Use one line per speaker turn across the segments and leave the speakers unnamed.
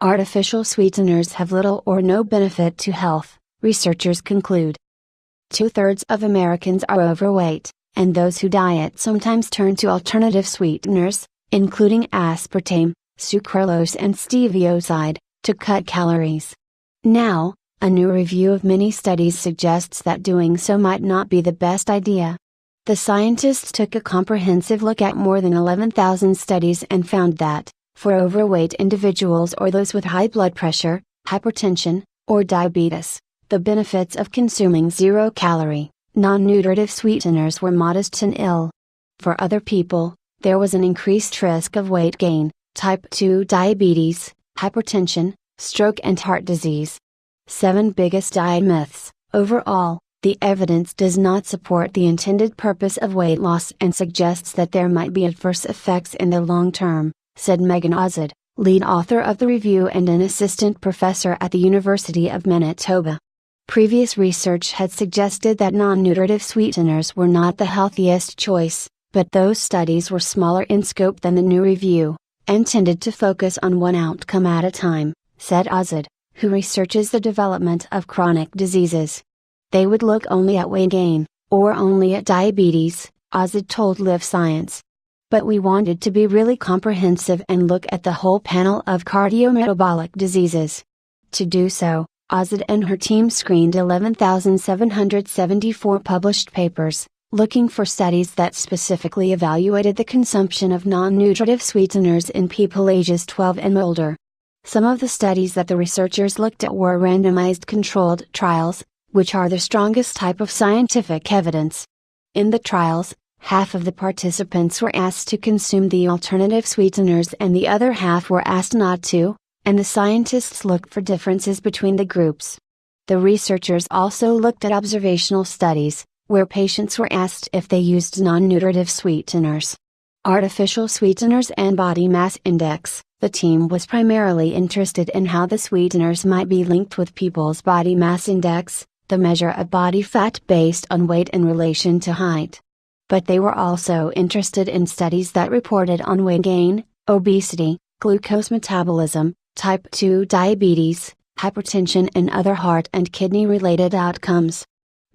Artificial sweeteners have little or no benefit to health, researchers conclude. 2/3 of Americans are overweight, and those who diet sometimes turn to alternative sweeteners, including aspartame, sucralose and stevioxide, to cut calories. Now, a new review of many studies suggests that doing so might not be the best idea. The scientists took a comprehensive look at more than 11,000 studies and found that, for overweight individuals or those with high blood pressure, hypertension, or diabetes, the benefits of consuming zero-calorie, non-nutritive sweeteners were modest and ill. For other people, there was an increased risk of weight gain, type 2 diabetes, hypertension, stroke and heart disease. 7 biggest diet myths. Overall, the evidence does not support the intended purpose of weight loss and suggests that there might be adverse effects in the long term, said Megan Ozod, lead author of the review and an assistant professor at the University of Manitoba. Previous research had suggested that non-nutritive sweeteners were not the healthiest choice, but those studies were smaller in scope than the new review, and tended to focus on one outcome at a time, said Ozod, who researches the development of chronic diseases. They would look only at weight gain, or only at diabetes, Ozod told Live Science. But we wanted to be really comprehensive and look at the whole panel of cardiometabolic diseases. To do so, Ozod and her team screened 11,774 published papers, looking for studies that specifically evaluated the consumption of non-nutritive sweeteners in people ages 12 and older. Some of the studies that the researchers looked at were randomized controlled trials, which are the strongest type of scientific evidence. In the trials, half of the participants were asked to consume the alternative sweeteners and the other half were asked not to, and the scientists looked for differences between the groups. The researchers also looked at observational studies, where patients were asked if they used non-nutritive sweeteners. Artificial sweeteners and body mass index. The team was primarily interested in how the sweeteners might be linked with people's body mass index, the measure of body fat based on weight in relation to height. But they were also interested in studies that reported on weight gain, obesity, glucose metabolism, type 2 diabetes, hypertension and other heart and kidney related outcomes.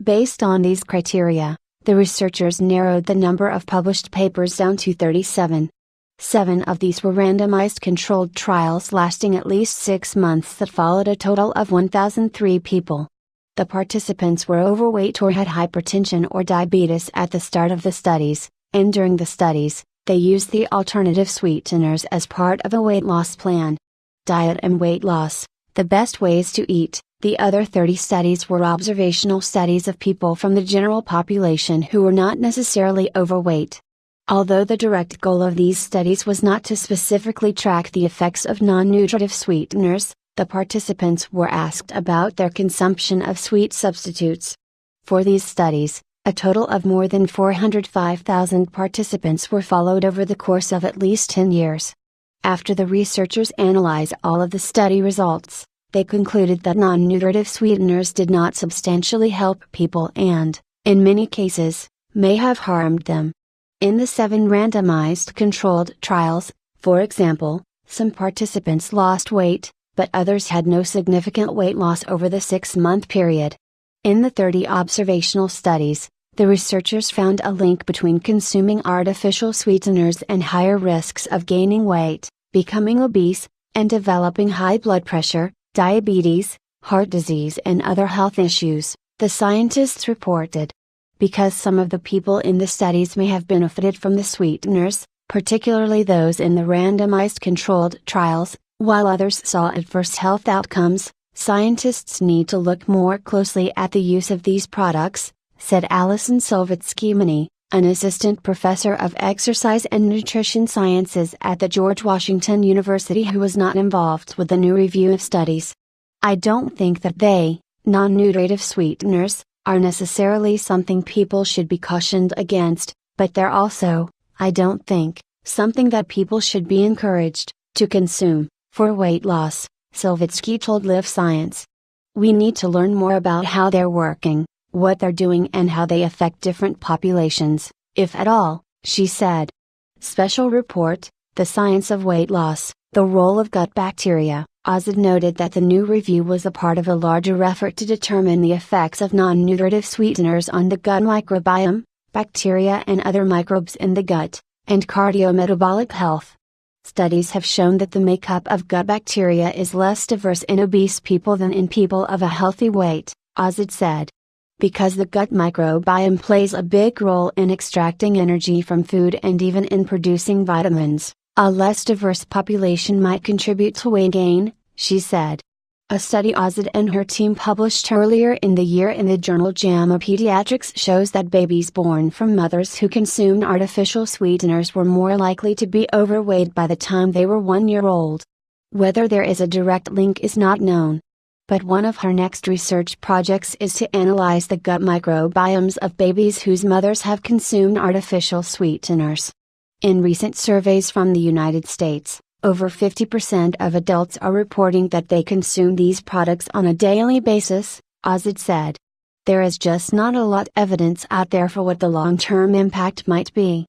Based on these criteria, the researchers narrowed the number of published papers down to 37. 7 of these were randomized controlled trials lasting at least 6 months that followed a total of 1,003 people. The participants were overweight or had hypertension or diabetes at the start of the studies, and during the studies, they used the alternative sweeteners as part of a weight loss plan. Diet and weight loss, the best ways to eat. The other 30 studies were observational studies of people from the general population who were not necessarily overweight. Although the direct goal of these studies was not to specifically track the effects of non-nutritive sweeteners, the participants were asked about their consumption of sweet substitutes. For these studies, a total of more than 405,000 participants were followed over the course of at least 10 years. After the researchers analyzed all of the study results, they concluded that non-nutritive sweeteners did not substantially help people and, in many cases, may have harmed them. In the 7 randomized controlled trials, for example, some participants lost weight, but others had no significant weight loss over the 6-month period. In the 30 observational studies, the researchers found a link between consuming artificial sweeteners and higher risks of gaining weight, becoming obese, and developing high blood pressure, diabetes, heart disease and other health issues, the scientists reported. Because some of the people in the studies may have benefited from the sweeteners, particularly those in the randomized controlled trials, while others saw adverse health outcomes, scientists need to look more closely at the use of these products, said Alison Solvitsky-Mani, an assistant professor of exercise and nutrition sciences at the George Washington University who was not involved with the new review of studies. I don't think that non-nutritive sweeteners, are necessarily something people should be cautioned against, but they're also, I don't think, something that people should be encouraged to consume for weight loss, Solvitsky told Live Science. We need to learn more about how they're working, what they're doing and how they affect different populations, if at all, she said. Special report, The Science of Weight Loss, The Role of Gut Bacteria, Ozid noted that the new review was a part of a larger effort to determine the effects of non-nutritive sweeteners on the gut microbiome, bacteria and other microbes in the gut, and cardiometabolic health. Studies have shown that the makeup of gut bacteria is less diverse in obese people than in people of a healthy weight, Ozid said. Because the gut microbiome plays a big role in extracting energy from food and even in producing vitamins, a less diverse population might contribute to weight gain, she said. A study Ozid and her team published earlier in the year in the journal JAMA Pediatrics shows that babies born from mothers who consumed artificial sweeteners were more likely to be overweight by the time they were 1 year old. Whether there is a direct link is not known. But one of her next research projects is to analyze the gut microbiomes of babies whose mothers have consumed artificial sweeteners. In recent surveys from the United States, over 50% of adults are reporting that they consume these products on a daily basis, Ozid said. There is just not a lot of evidence out there for what the long-term impact might be.